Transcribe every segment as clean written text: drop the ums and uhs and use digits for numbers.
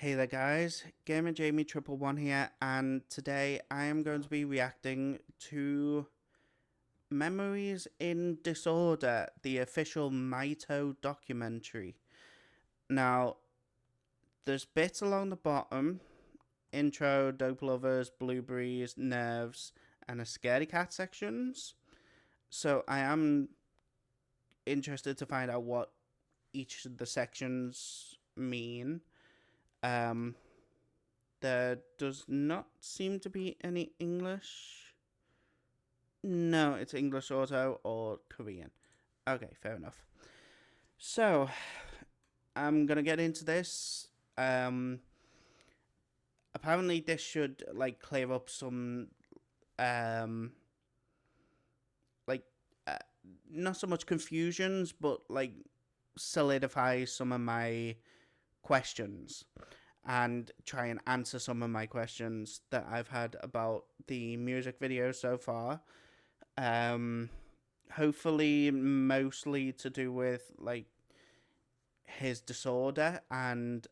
Hey there guys, Gamer Jamie 111 here, and today I am going to be reacting to Memories in Disorder, the official Maito documentary. Now, there's bits along the bottom, intro, dope lovers, blueberries, nerves, and a scaredy cat sections. So I am interested to find out what each of the sections mean. There does not seem to be any English. No, it's English auto or Korean. Okay, fair enough. So, I'm gonna get into this. Apparently this should clear up some like uh, not so much confusions, but solidify some of my questions and try and answer some of my questions that I've had about the music video so far. Hopefully mostly to do with his disorder and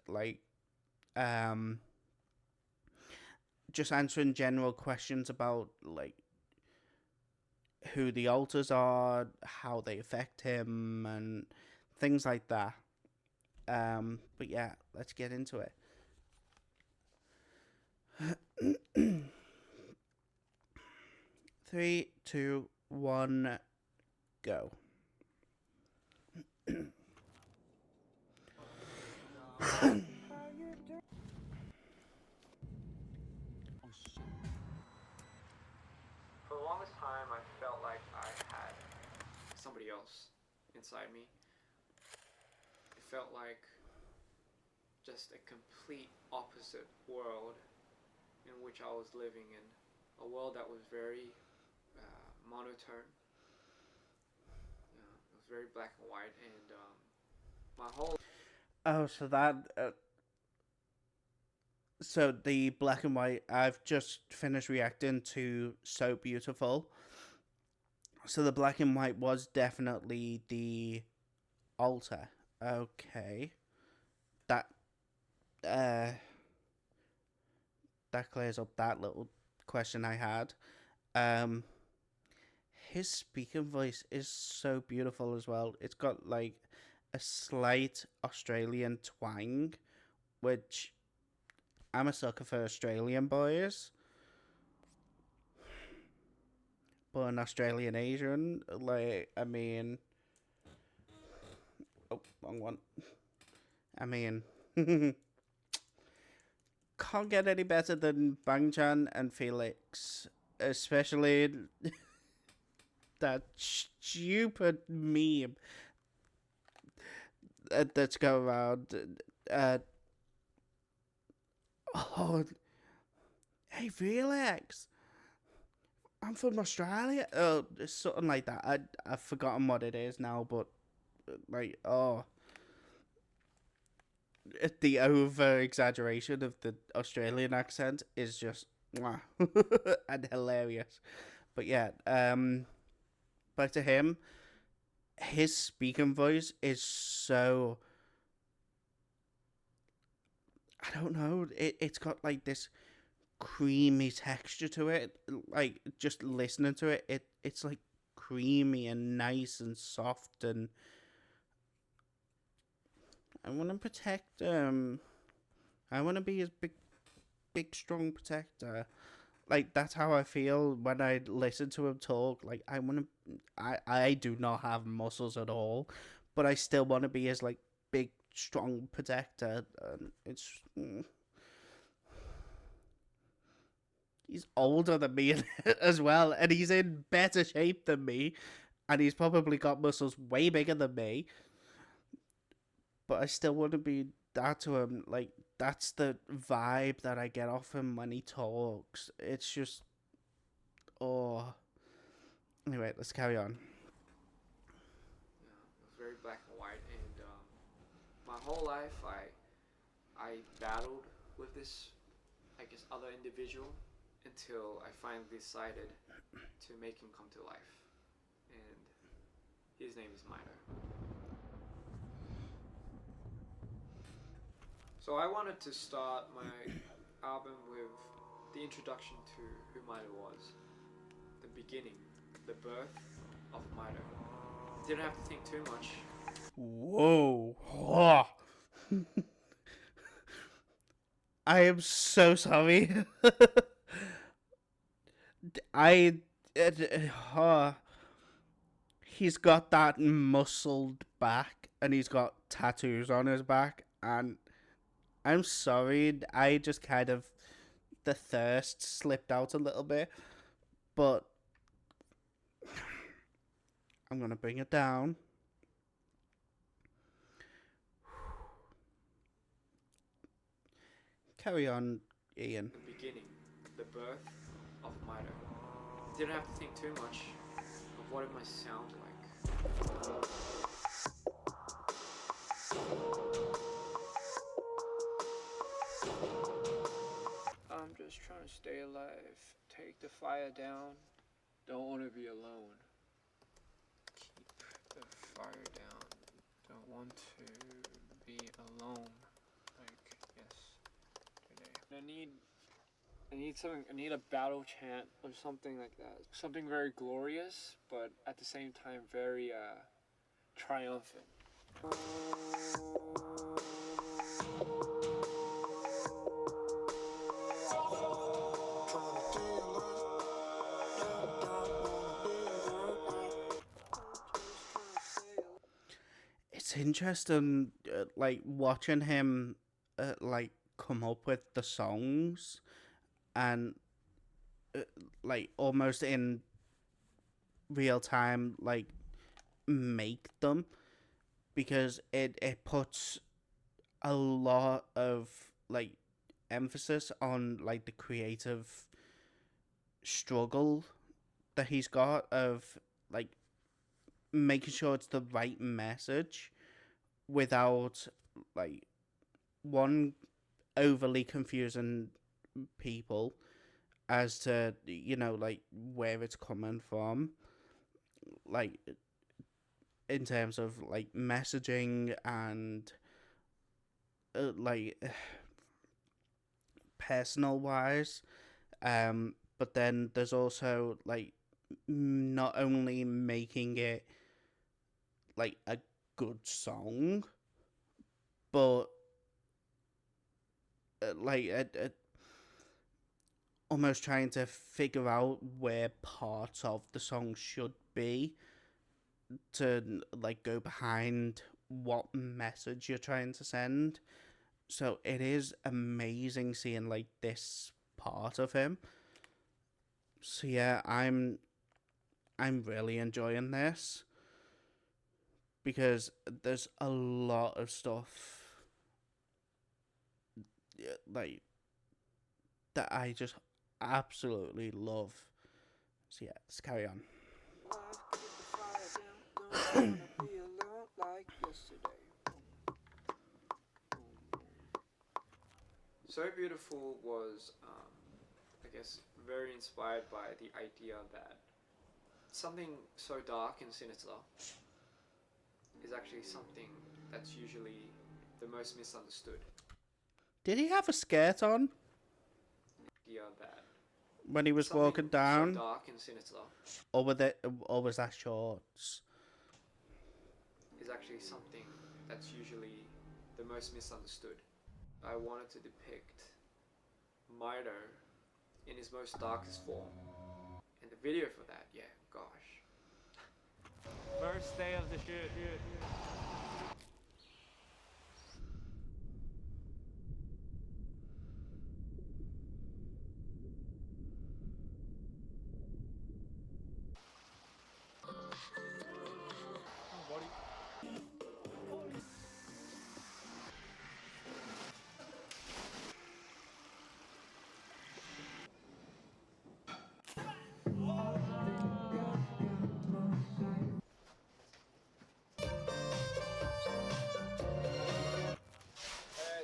just answering general questions about who the alters are, how they affect him, and things like that. But yeah, let's get into it. Three, two, one, go. For the longest time, I felt like I had somebody else inside me. It felt like just a complete opposite world in which I was living in. A world that was very monotone. It was very black and white, and my whole Oh, so the black and white. I've just finished reacting to So Beautiful. So the black and white was definitely the altar. Okay, that uh that clears up that little question I had. Um, his speaking voice is so beautiful as well. It's got a slight Australian twang, which I'm a sucker for Australian boys. But an Australian Asian, oh, wrong one. I mean, can't get any better than Bangchan and Felix, especially that stupid meme that's going around. Uh, oh, hey Felix, I'm from Australia. Oh, something like that. I've forgotten what it is now, but oh, the over exaggeration of the Australian accent is just mwah, and hilarious. But yeah, back to him. His speaking voice is so, I don't know. It's got this creamy texture to it. Like just listening to it, it's creamy and nice and soft, and I want to protect I want to be his big strong protector. That's how I feel when I listen to him talk. I do not have muscles at all, but I still want to be his big strong protector. It's he's older than me as well, and he's in better shape than me, and he's probably got muscles way bigger than me. But I still want to be that to him. That's the vibe that I get off him when he talks. It's just, oh. Anyway, let's carry on. it was very black and white, and my whole life I battled with this, I guess, other individual until I finally decided to make him come to life, and his name is Minor. So I wanted to start my album with the introduction to who Mito was, the beginning, the birth of Mito. Didn't have to think too much. Whoa. I am so sorry. I. He's got that muscled back and he's got tattoos on his back, and I'm sorry, I just kind of. The thirst slipped out a little bit, but I'm gonna bring it down. Carry on, Ian. The beginning, the birth of Mito. Didn't have to think too much of what it might sound like. I'm just trying to stay alive, take the fire down, don't want to be alone. Keep the fire down, don't want to be alone. Like, yes, today. I need a battle chant or something like that. Something very glorious, but at the same time very triumphant. It's interesting, like watching him, like come up with the songs, and like almost in real time, like make them, because it puts a lot of like emphasis on like the creative struggle that he's got of like making sure it's the right message without like one overly confusing people as to like where it's coming from, like in terms of like messaging and like personal wise, but then there's also like not only making it like a good song, but like almost trying to figure out where parts of the song should be to like go behind what message you're trying to send. So it is amazing seeing like this part of him. So yeah, I'm really enjoying this because there's a lot of stuff like that I just absolutely love. So yeah, let's carry on. So Beautiful was, I guess, very inspired by the idea that something so dark and sinister is actually something that's usually the most misunderstood. Did he have a skirt on Idea that when he was something walking down, so dark and sinister or was that shorts? is actually something that's usually the most misunderstood. I wanted to depict Mito in his most darkest form. And the video for that, yeah, gosh. First day of the shoot.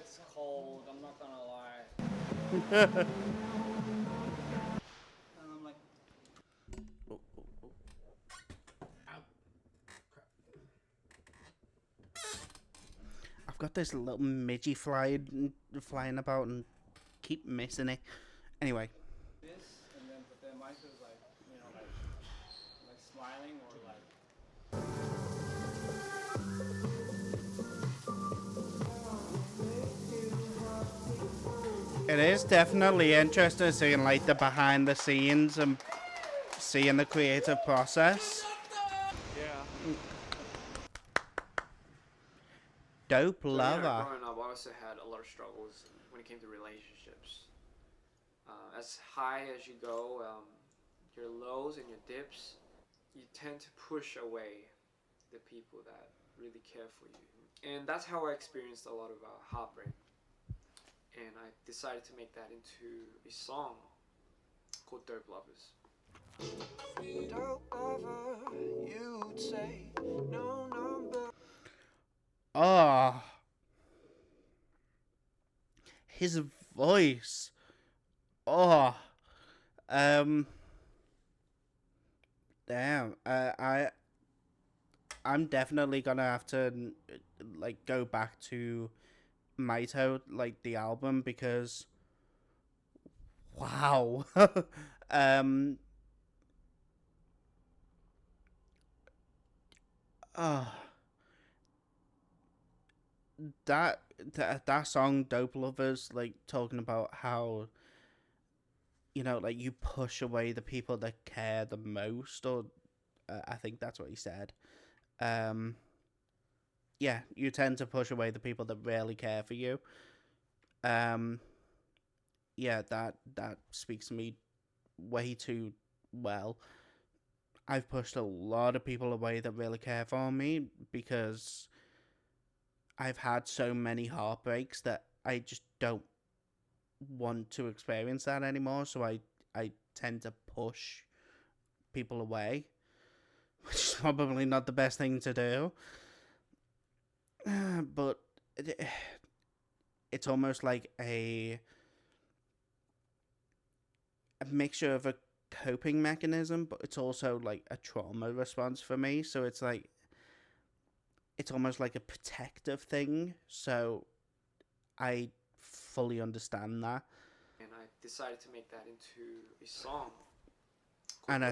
It's cold, I'm not gonna lie. And I'm like, I've got this little midgie flying about and keep missing it. Anyway. this, and then but then Michael was like, you know, like smiling or like. It is definitely interesting seeing like the behind the scenes and seeing the creative process. Yeah. Dope So, lover. growing up, I also had a lot of struggles when it came to relationships. As high as you go, your lows and your dips, you tend to push away the people that really care for you. And that's how I experienced a lot of heartbreak. And I decided to make that into a song called Dope Lovers. Dope lover, you'd say no number. Oh, his voice. Oh, damn. I'm definitely gonna have to like go back to Maito, like the album, because wow. um. Oh, that song, "Dope Lovers," like talking about how, you know, like you push away the people that care the most, or I think that's what he said. Um, yeah, you tend to push away the people that really care for you. Um, yeah, that speaks to me way too well. I've pushed a lot of people away that really care for me because I've had so many heartbreaks that I just don't want to experience that anymore. So I tend to push people away, which is probably not the best thing to do. But it's almost like a mixture of a coping mechanism, but it's also like a trauma response for me. So it's like it's almost like a protective thing. So I fully understand that. And I decided to make that into a song called And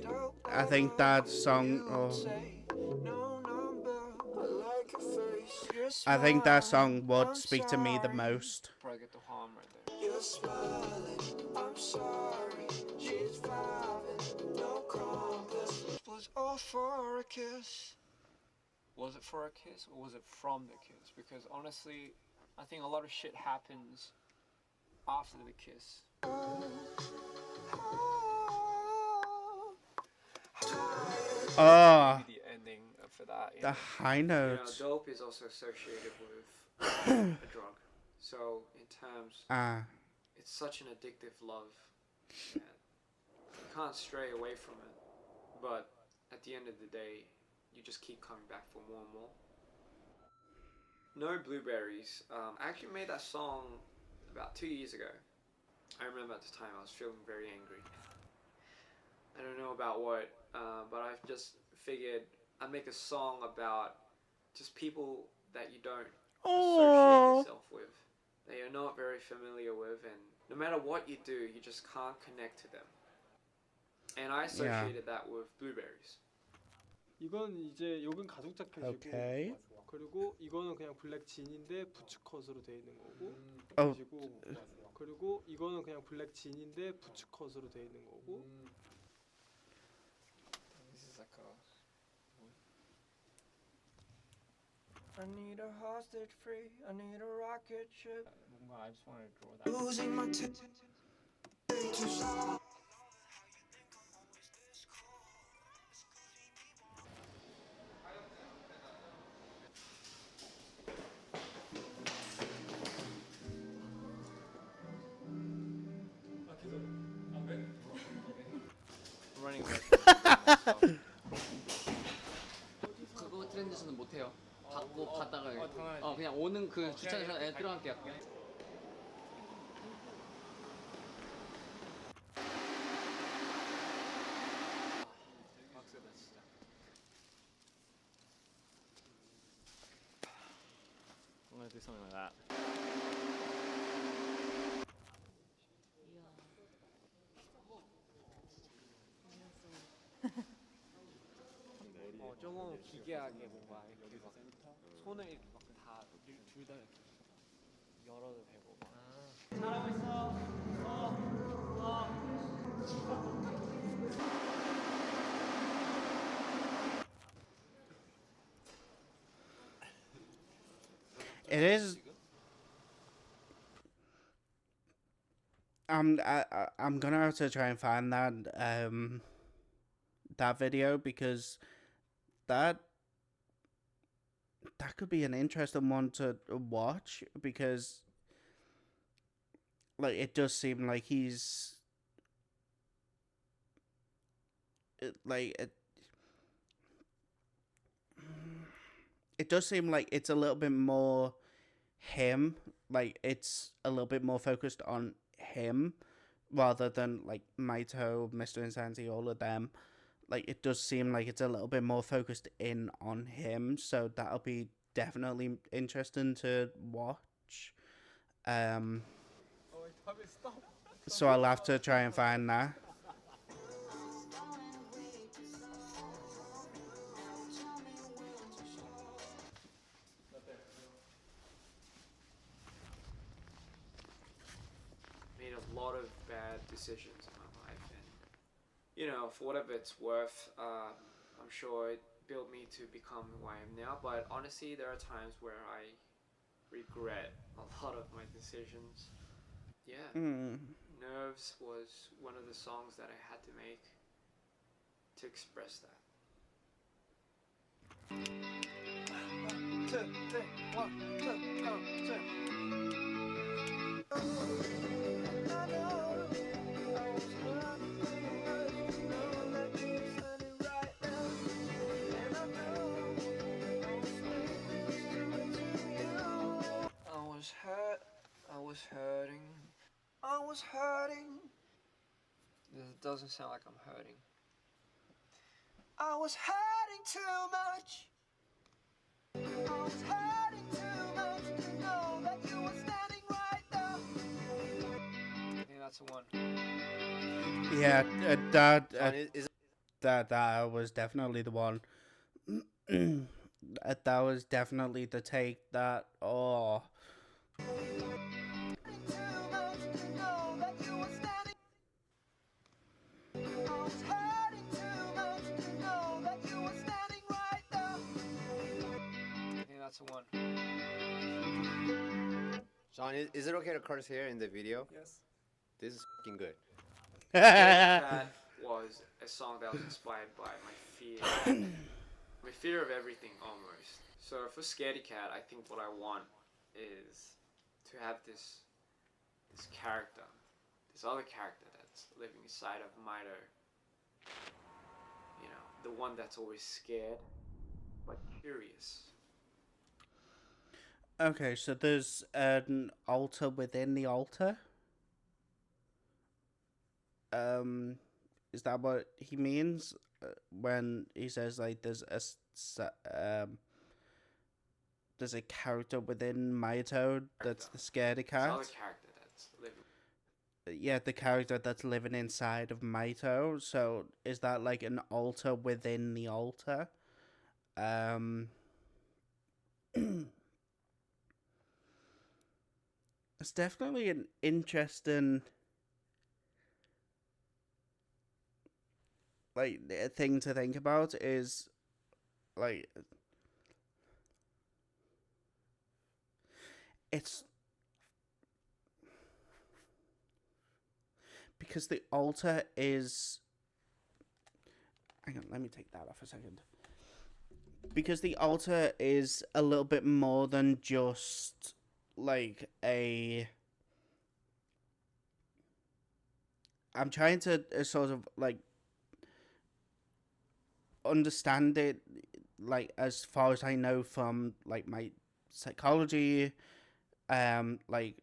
Dope Lovers. I think that song. I think that song would speak to me the most. Before I get the harm right there. You're smiling, I'm sorry. She's vibing, no compass. Was all for a kiss. Was it for a kiss or was it from the kiss? Because honestly, I think a lot of shit happens after the kiss. Oh, Maybe the ending for that. the high notes. Dope is also associated with a drug. So in terms, it's such an addictive love that you can't stray away from it. But at the end of the day, you just keep coming back for more and more. No Blueberries. I actually made that song about 2 years ago. I remember at the time I was feeling very angry. I don't know about what, but I've just figured I'd make a song about just people that you don't associate yourself with, that you're not very familiar with, and no matter what you do, you just can't connect to them. And I associated that with Blueberries. 이건 이제 요건 가죽 자켓이고 Okay. 그리고 이거는 그냥 블랙 진인데 부츠컷으로 돼 있는 거고 Oh. 그리고 이거는 그냥 블랙 진인데 부츠컷으로 돼 있는 거고 This is like a I need a hostage free, I need a rocket ship. 뭔가 I just wanted to draw that. Losing my running away. 그거 트렌드에서는 못해요. 받고 받다가 당연하지. 그냥 오는 그 주차장에서 들어갈게요. 빡세다 진짜. want to do something like that. 조금 기괴하게 뭔가 이렇게 막 손을 이렇게 막다 둘 다 이렇게 열어도 되고 막. 잘하고 있어. It is. I'm gonna have to try and find that video, because that could be an interesting one to watch, because like it does seem like he's it does seem like it's a little bit more him, like it's a little bit more focused on him rather than like Maito, Mr. Insanity, all of them. Like it does seem like it's a little bit more focused in on him, so that'll be definitely interesting to watch. So I'll have to try and find that. Made a lot of bad decisions in my life, and you know, for whatever it's worth, I'm sure it built me to become who I am now. But honestly, there are times where I regret a lot of my decisions. Yeah, Nerves was one of the songs that I had to make to express that. I was hurting. It doesn't sound like I'm hurting. I was hurting too much. I was hurting too much to know that you were standing right there. I think that's the one. Yeah, that was definitely the one. That was definitely the take that, oh. That's the one. Sean, is it okay to curse here in the video? Yes. This is fucking good. That was a song that was inspired by my fear. My fear of everything, almost. So for Scaredy Cat, I think what I want is to have this character, this other character that's living inside of Maito. You know, the one that's always scared, but curious. Okay, so there's an altar within the altar. Is that what he means when he says like there's a character within Maito that's the scaredy This cat? other character that's living. Yeah, the character that's living inside of Maito. So is that like an altar within the altar? It's definitely an interesting like thing to think about, is like it's because the altar is, hang on, let me take that off a second. Because the altar is a little bit more than just like a, I'm trying to sort of like understand it, like as far as I know from like my psychology like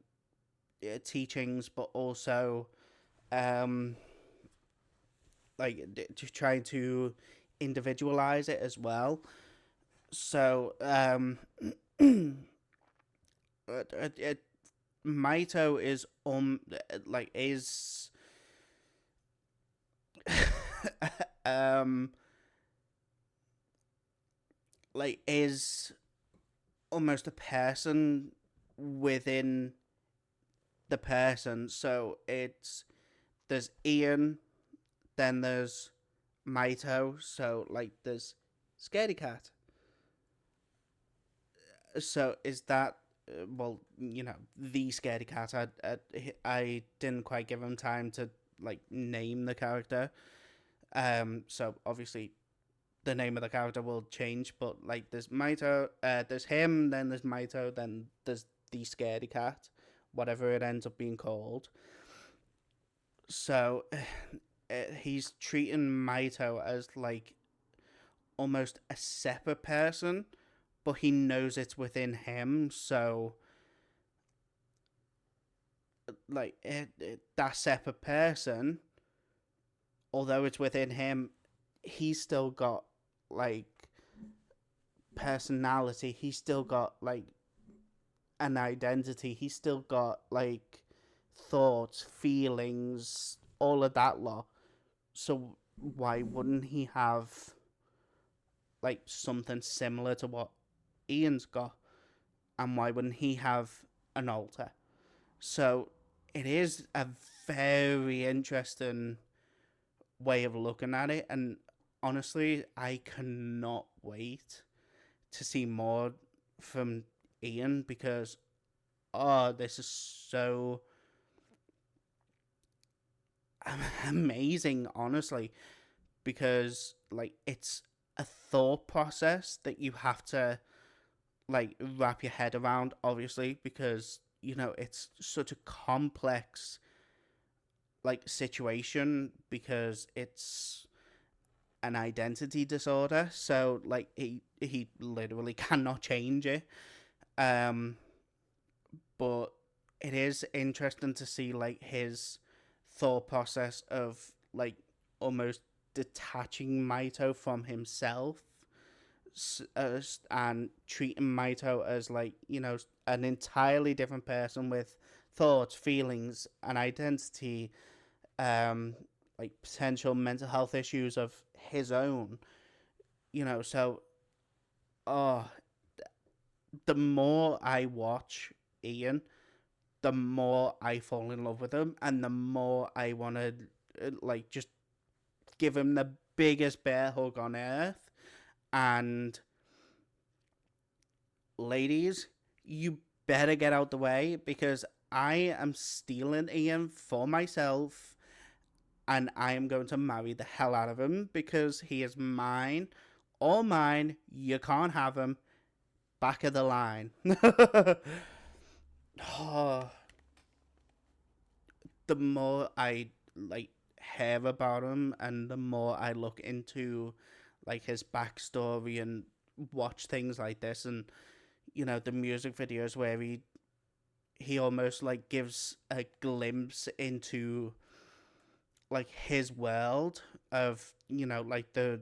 teachings, but also like to try to individualize it as well. So Maito is like is like is almost a person within the person. So there's Ian, then there's Maito. So like there's Scaredy Cat. So is that well, the Scaredy Cat? I didn't quite give him time to like name the character. So obviously the name of the character will change, but like there's Maito, there's him, then there's Maito, then there's the Scaredy Cat, whatever it ends up being called. So he's treating Maito as like almost a separate person, but he knows it's within him. So like that separate person, although it's within him, he's still got like personality. He's still got like an identity. He's still got like thoughts, feelings, all of that lot. So why wouldn't he have like something similar to what Ian's got? And why wouldn't he have an alter? So it is a very interesting way of looking at it, and honestly, I cannot wait to see more from Ian, because this is so amazing, honestly, because like it's a thought process that you have to like wrap your head around, obviously, because it's such a complex like situation, because it's an identity disorder. So like he literally cannot change it. But it is interesting to see like his thought process of like almost detaching Maito from himself, and treating Maito as like an entirely different person with thoughts, feelings, and identity, like potential mental health issues of his own. So the more I watch Ian, the more I fall in love with him, and the more I want to like just give him the biggest bear hug on earth. And ladies, you better get out the way, because I am stealing Ian for myself, and I am going to marry the hell out of him, because he is mine, all mine. You can't have him. Back of the line. Oh, the more I like hear about him, and the more I look into like his backstory and watch things like this, and the music videos where he almost like gives a glimpse into like his world of like the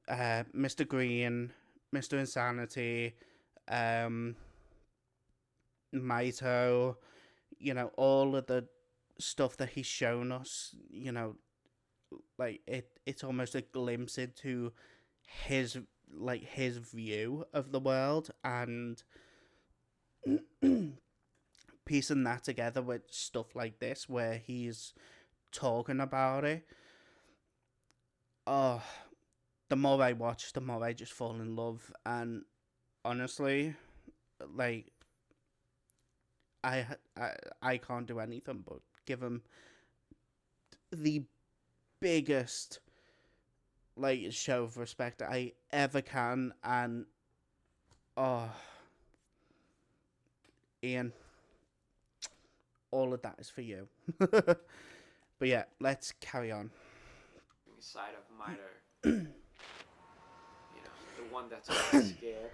Mr. Green, Mr. Insanity, Maito, all of the stuff that he's shown us, like it's almost a glimpse into his his view of the world, and piecing that together with stuff like this where he's talking about it. Oh, the more I watch, the more I just fall in love. And honestly, like I can't do anything but give him the biggest like show of respect that I ever can. And Ian, all of that is for you. But yeah, let's carry on. Side of Maito, the one that's always scared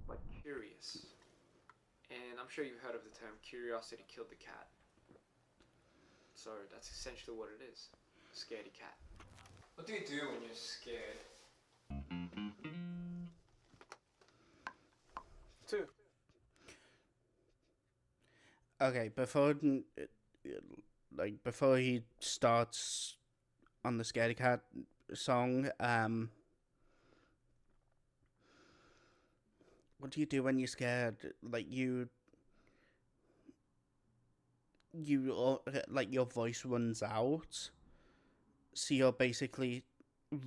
but curious. And I'm sure you've heard of the term curiosity killed the cat. So that's essentially what it is. A scaredy cat. What do you do when you're scared? 2. Okay, before he starts on the Scaredy Cat song, what do you do when you're scared? Like like your voice runs out, so you're basically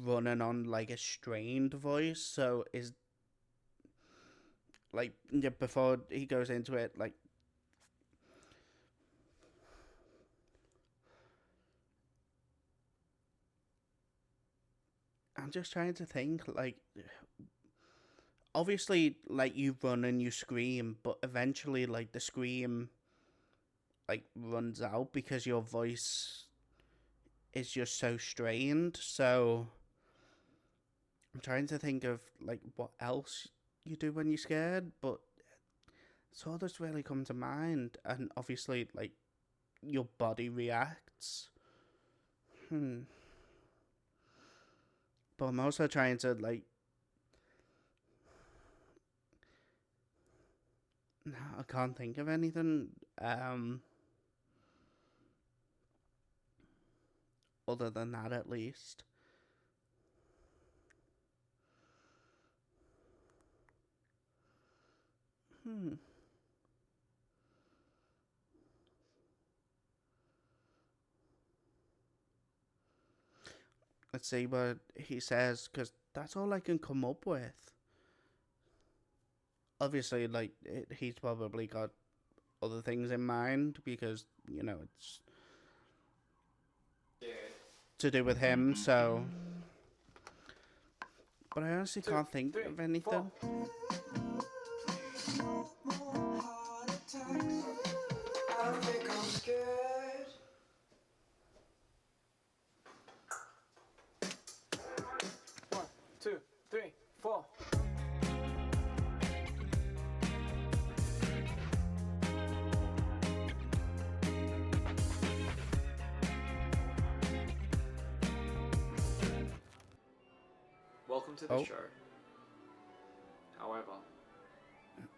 running on like a strained voice. So is like, yeah, before he goes into it, like, I'm just trying to think, like, obviously, like, you run and you scream, but eventually, like, the scream, like, runs out because your voice is just so strained. So I'm trying to think of, like, what else you do when you're scared, but it's all that's really come to mind. And obviously, like, your body reacts. But I'm also trying to, like, no, I can't think of anything other than that, at least. Let's see what he says, because that's all I can come up with. Obviously, like, he's probably got other things in mind because, you know, it's Yeah. to do with him, so. But I honestly can't think of anything. I don't think I'm scared. One, two, three, four. Welcome to the Oh. show. However,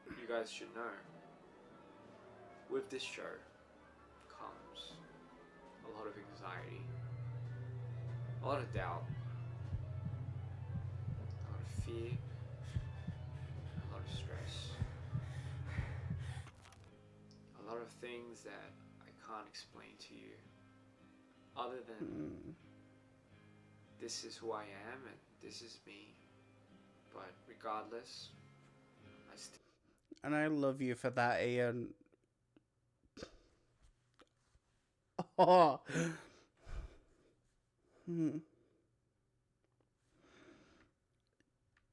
you guys should know, with this show comes a lot of anxiety, a lot of doubt, a lot of fear, a lot of stress, a lot of things that I can't explain to you other than this is who I am and this is me. But regardless, I still And I love you for that, Ian. Oh.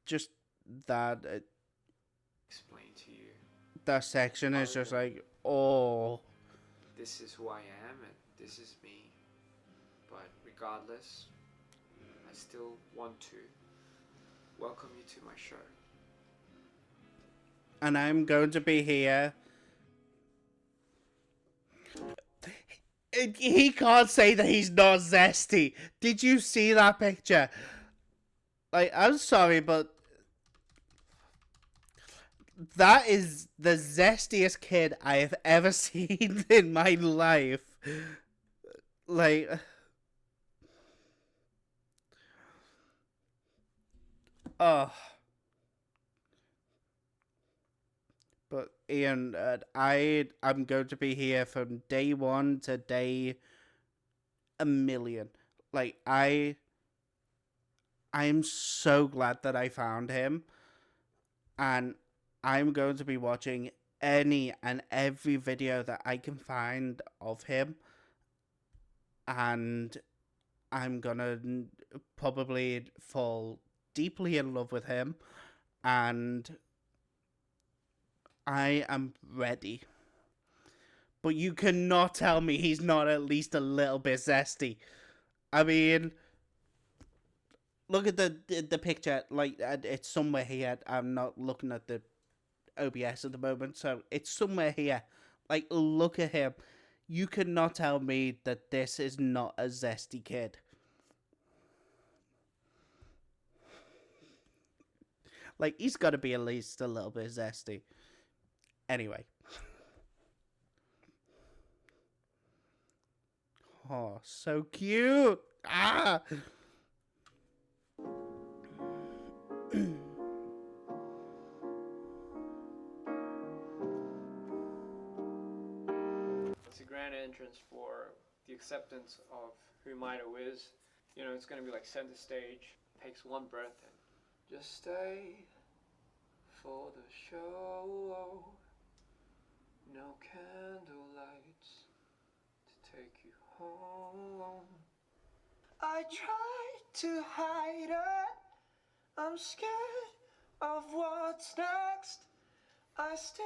Just that explain to you that section is just like, oh. this is who I am and this is me. But regardless, I still want to welcome you to my show. And I'm going to be here. He can't say that he's not zesty. Did you see that picture? Like, I'm sorry, but that is the zestiest kid I have ever seen in my life. Like, oh. But Ian, I'm going to be here from day one to day a million. Like, I'm so glad that I found him, and I'm going to be watching any and every video that I can find of him, and I'm gonna probably fall deeply in love with him, and I am ready. But you cannot tell me he's not at least a little bit zesty. I mean, look at the picture. Like, it's somewhere here. I'm not looking at the OBS at the moment, so it's somewhere here. Like, look at him. You cannot tell me that this is not a zesty kid. Like, he's got to be at least a little bit zesty. Anyway. Oh, so cute. Ah. It's a grand entrance for the acceptance of who Mito is. You know, it's going to be like center stage. Takes one breath and just stay for the show. No candle lights to take you home. I tried to hide it. I'm scared of what's next. I still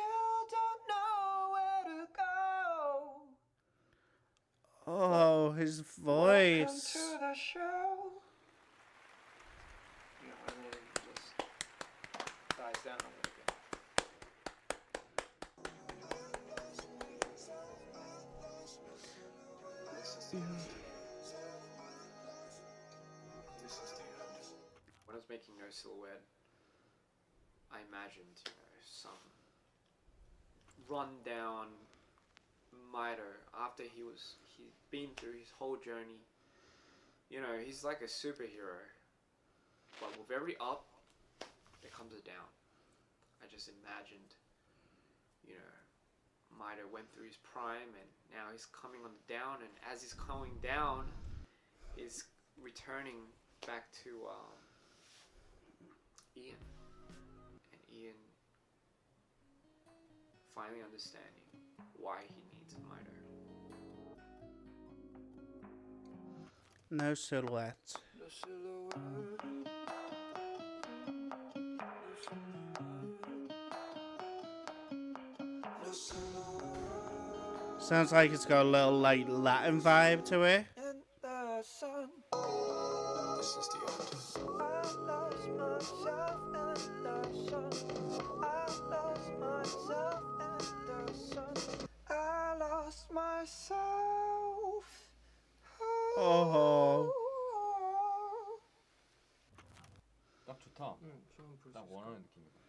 don't know where to go. Oh, his Welcome voice. to the show. You know, and then it just dies down a little bit. This is the end. This is the end. When I was making No Silhouette, I imagined, you know, some rundown Miter after he'd been through his whole journey. You know, he's like a superhero, but with every up, there comes a down. I just imagined, you know, Miter went through his prime and now he's coming on the down, and as he's coming down, is returning back to Ian, and Ian finally understanding why he needs a Miter. No silhouette. No silhouette. No silhouette. Sounds like it's got a little like Latin vibe to it. In the sun. This is the end. I lost myself in the sun. I lost myself in the sun. I lost myself. Oh. 딱 좋다. 딱 원하는 느낌이다.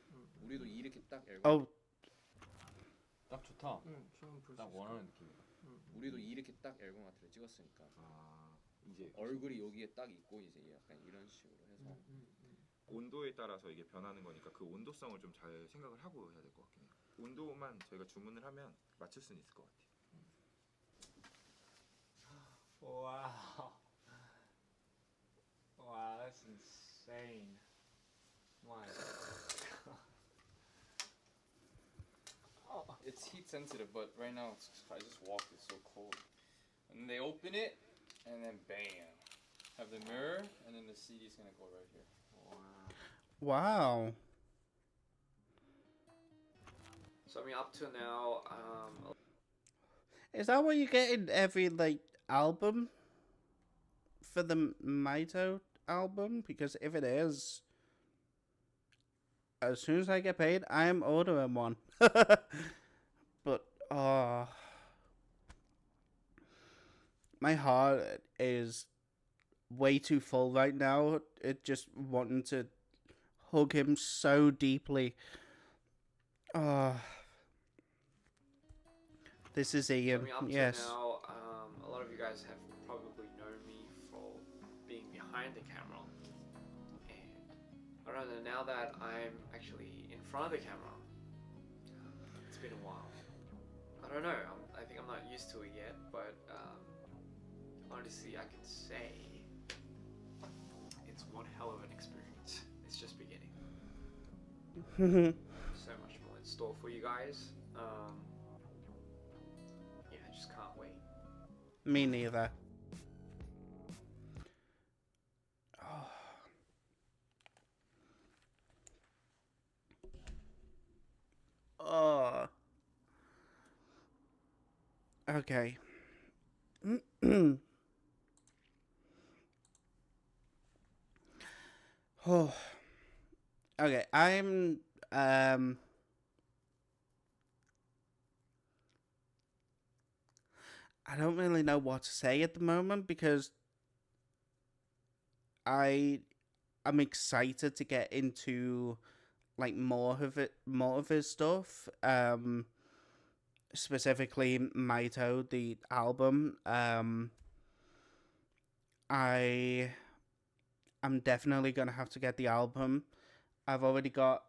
우리도 이렇게 딱 앨범. Oh. 딱 좋다. 딱 원하는 느낌이다. 우리도 이렇게 딱 앨범 아트를 찍었으니까. 이제 얼굴이 여기에 딱 있고 이제 약간 이런 식으로 해서. 온도에 따라서 이게 변하는 거니까 그 온도성을 좀 잘 생각을 하고 해야 될 것 같긴 해요. 온도만 저희가 주문을 하면 맞출 수는 있을 것 같아요. Wow. Wow, that's insane. My God. It's heat sensitive, but right now I just walked. It's so cold. And then they open it, and then bam, have the mirror, and then the CD's gonna go right here. Wow. So I mean, up to now, Is that what you get in every like album for the Mito album? Because if it is, as soon as I get paid, I am ordering one. But my heart is way too full right now. It just wanting to hug him so deeply. This is Ian. I mean, up Yes. to now, a lot of you guys have probably known me for being behind the camera, and I don't know, now that I'm actually in front of the camera, it's been a while. I don't know. I think I'm not used to it yet, but honestly, I can say it's one hell of an experience. It's just beginning. So much more in store for you guys. Yeah, I just can't wait. Me neither. Oh. Okay. Oh. Okay, I'm I don't really know what to say at the moment because I'm excited to get into like more of his stuff. Specifically Mito, the album. I'm definitely gonna have to get the album. I've already got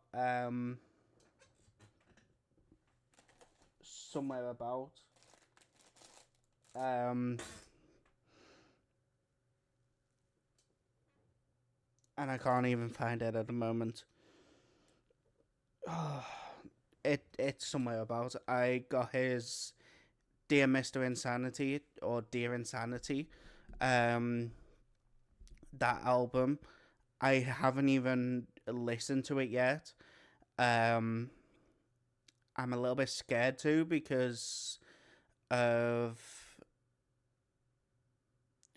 Somewhere About. And I can't even find it at the moment. It's Somewhere About. I got his Dear Mr. Insanity or Dear Insanity, that album. I haven't even listened to it yet. I'm a little bit scared to because of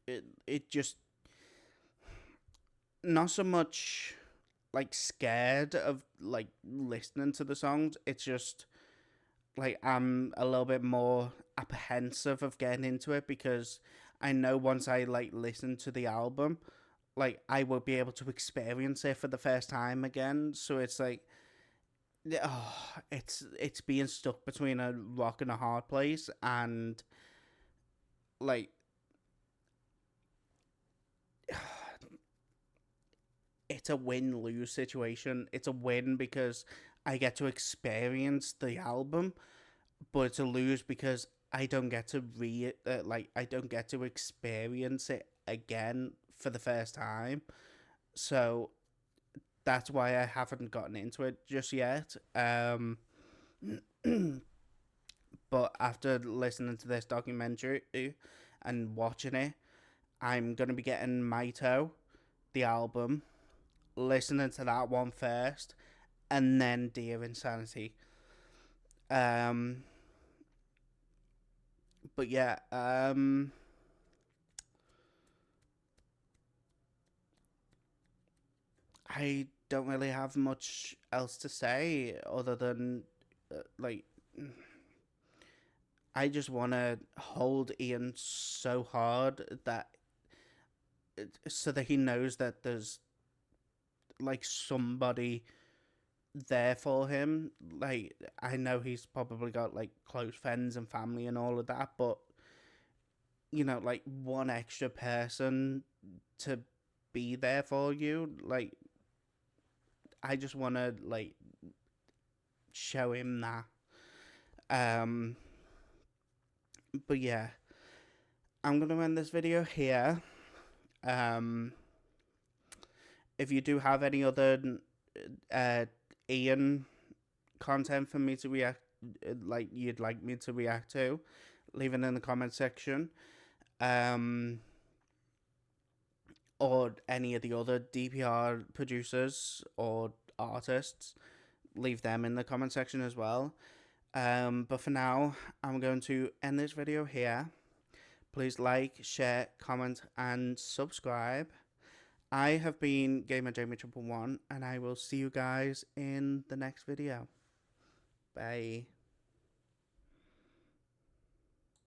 it just not so much like scared of like listening to the songs. It's just like I'm a little bit more apprehensive of getting into it because I know once I like listen to the album, like I will be able to experience it for the first time again. So it's like, it's being stuck between a rock and a hard place, and like it's a win-lose situation. It's a win because I get to experience the album, but it's a lose because I don't get to I don't get to experience it again for the first time. So that's why I haven't gotten into it just yet. But after listening to this documentary and watching it, I'm gonna be getting Maito, the album, listening to that one first, and then Dear Insanity. But yeah, I don't really have much else to say other than like I just want to hold Ian so hard that so that he knows that there's like somebody there for him. Like I know he's probably got like close friends and family and all of that, but you know, like one extra person to be there for you, like I just want to like show him that. But yeah, I'm gonna end this video here. If you do have any other Ian content for me to react, like you'd like me to react to, leave it in the comment section. Or any of the other DPR producers or artists, leave them in the comment section as well. But for now, I'm going to end this video here. Please like, share, comment, and subscribe. I have been Gamer Jamie 111, and I will see you guys in the next video. Bye.